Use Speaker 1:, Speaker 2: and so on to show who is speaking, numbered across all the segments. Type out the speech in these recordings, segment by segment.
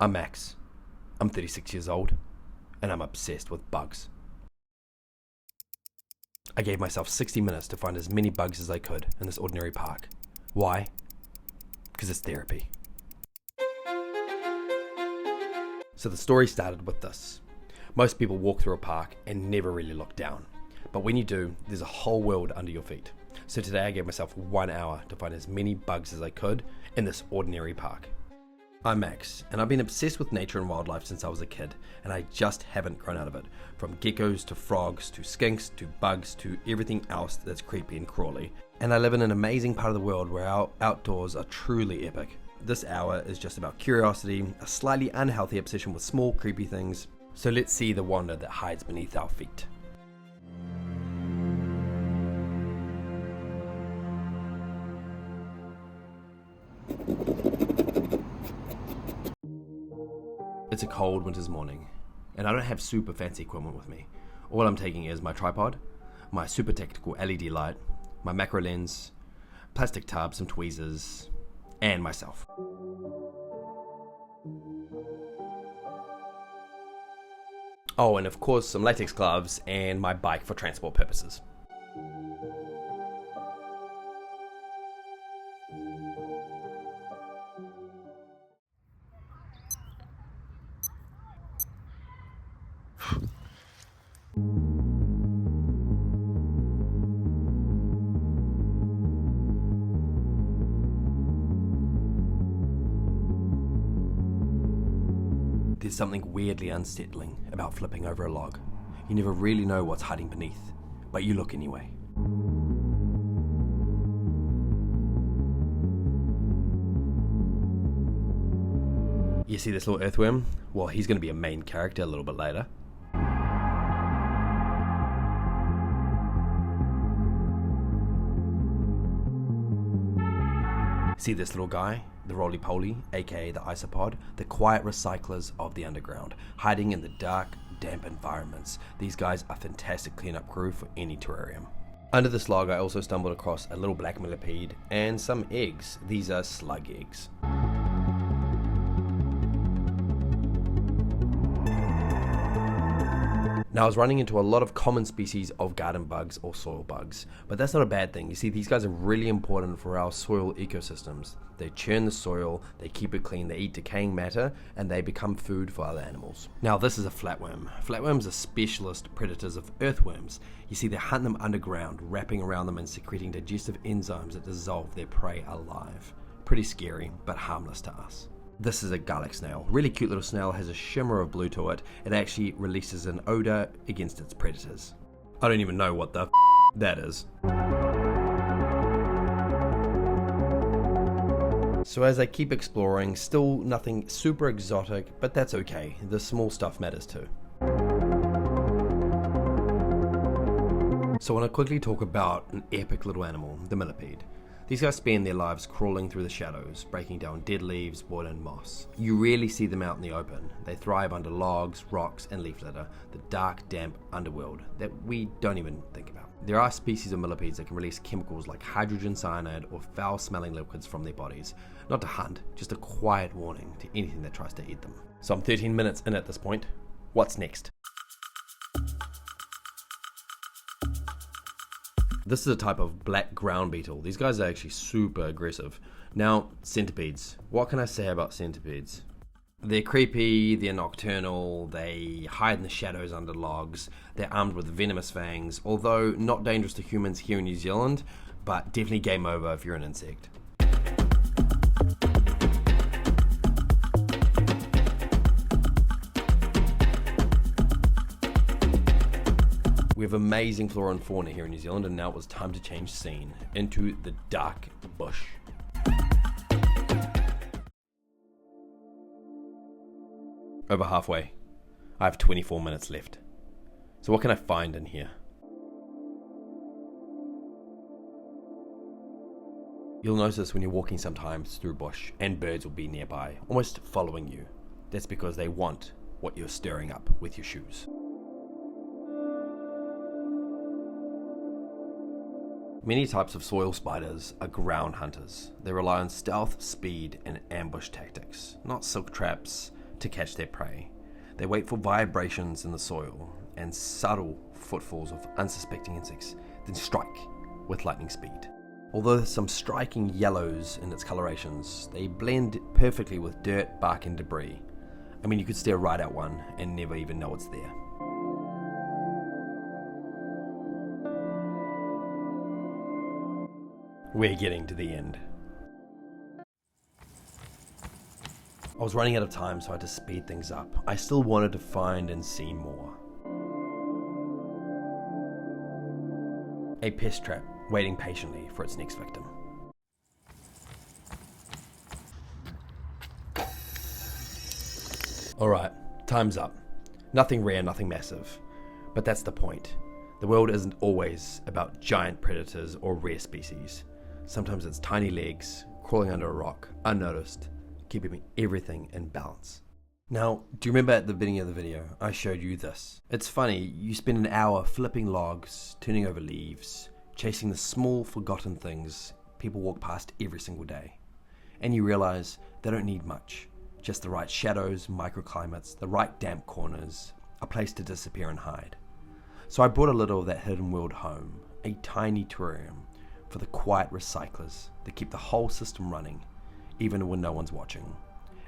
Speaker 1: I'm Max. I'm 36 years old, and I'm obsessed with bugs. I gave myself 60 minutes to find as many bugs as I could in this ordinary park. Why? Because it's therapy. So the story started with this. Most people walk through a park and never really look down. But when you do, there's a whole world under your feet. So today I gave myself 1 hour to find as many bugs as I could in this ordinary park. I'm Max, and I've been obsessed with nature and wildlife since I was a kid, and I just haven't grown out of it. From geckos to frogs to skinks to bugs to everything else that's creepy and crawly. And I live in an amazing part of the world where our outdoors are truly epic. This hour is just about curiosity, a slightly unhealthy obsession with small creepy things. So let's see the wonder that hides beneath our feet. It's a cold winter's morning, and I don't have super fancy equipment with me. All I'm taking is my tripod, my super tactical LED light, my macro lens, plastic tub, some tweezers, and myself. Oh, and of course some latex gloves and my bike for transport purposes. There's something weirdly unsettling about flipping over a log. You never really know what's hiding beneath, but you look anyway. You see this little earthworm? Well, he's going to be a main character a little bit later. See this little guy? The roly-poly, aka the isopod, the quiet recyclers of the underground, hiding in the dark, damp environments. These guys are fantastic cleanup crew for any terrarium. Under this log I also stumbled across a little black millipede and some eggs. These are slug eggs. Now I was running into a lot of common species of garden bugs or soil bugs, but that's not a bad thing. You see, these guys are really important for our soil ecosystems. They churn the soil, they keep it clean, they eat decaying matter, and they become food for other animals. Now this is a flatworm. Flatworms are specialist predators of earthworms. You see, they hunt them underground, wrapping around them and secreting digestive enzymes that dissolve their prey alive. Pretty scary, but harmless to us. This is a garlic snail. Really cute little snail, has a shimmer of blue to it. It actually releases an odor against its predators. I don't even know what the that is. So as I keep exploring, still nothing super exotic, but that's okay. The small stuff matters too. So I want to quickly talk about an epic little animal, the millipede. These guys spend their lives crawling through the shadows, breaking down dead leaves, wood and moss. You rarely see them out in the open. They thrive under logs, rocks and leaf litter, the dark, damp underworld that we don't even think about. There are species of millipedes that can release chemicals like hydrogen cyanide or foul-smelling liquids from their bodies. Not to hunt, just a quiet warning to anything that tries to eat them. So I'm 13 minutes in at this point. What's next? This is a type of black ground beetle. These guys are actually super aggressive. Now, centipedes. What can I say about centipedes? They're creepy, they're nocturnal, they hide in the shadows under logs, they're armed with venomous fangs, although not dangerous to humans here in New Zealand, but definitely game over if you're an insect. We have amazing flora and fauna here in New Zealand, and now it was time to change scene into the dark bush. Over halfway. I have 24 minutes left. So what can I find in here? You'll notice when you're walking sometimes through bush and birds will be nearby, almost following you. That's because they want what you're stirring up with your shoes. Many types of soil spiders are ground hunters. They rely on stealth, speed, and ambush tactics, not silk traps, to catch their prey. They wait for vibrations in the soil and subtle footfalls of unsuspecting insects, then strike with lightning speed. Although there's some striking yellows in its colorations, they blend perfectly with dirt, bark and debris. I mean, you could stare right at one and never even know it's there. We're getting to the end. I was running out of time, so I had to speed things up. I still wanted to find and see more. A pest trap waiting patiently for its next victim. Alright, time's up. Nothing rare, nothing massive. But that's the point. The world isn't always about giant predators or rare species. Sometimes it's tiny legs, crawling under a rock, unnoticed, keeping everything in balance. Now, do you remember at the beginning of the video, I showed you this? It's funny, you spend an hour flipping logs, turning over leaves, chasing the small forgotten things people walk past every single day. And you realize they don't need much. Just the right shadows, microclimates, the right damp corners, a place to disappear and hide. So I brought a little of that hidden world home, a tiny terrarium for the quiet recyclers that keep the whole system running, even when no one's watching.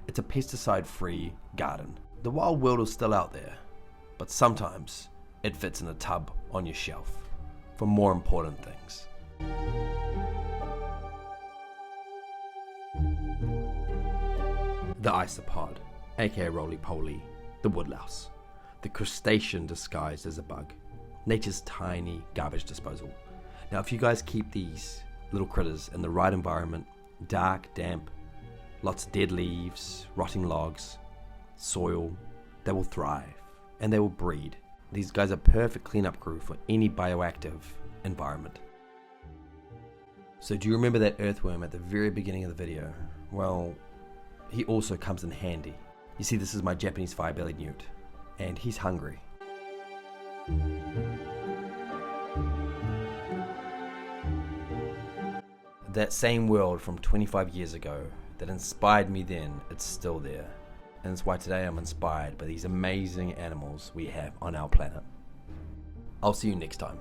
Speaker 1: It's a pesticide-free garden. The wild world is still out there, but sometimes it fits in a tub on your shelf for more important things. The isopod, aka roly-poly, the woodlouse, the crustacean disguised as a bug, nature's tiny garbage disposal. Now if you guys keep these little critters in the right environment, dark, damp, lots of dead leaves, rotting logs, soil, they will thrive and they will breed. These guys are perfect cleanup crew for any bioactive environment. So do you remember that earthworm at the very beginning of the video? Well, he also comes in handy. You see, this is my Japanese fire-bellied newt, and he's hungry. That same world from 25 years ago that inspired me then, it's still there. And that's why today I'm inspired by these amazing animals we have on our planet. I'll see you next time.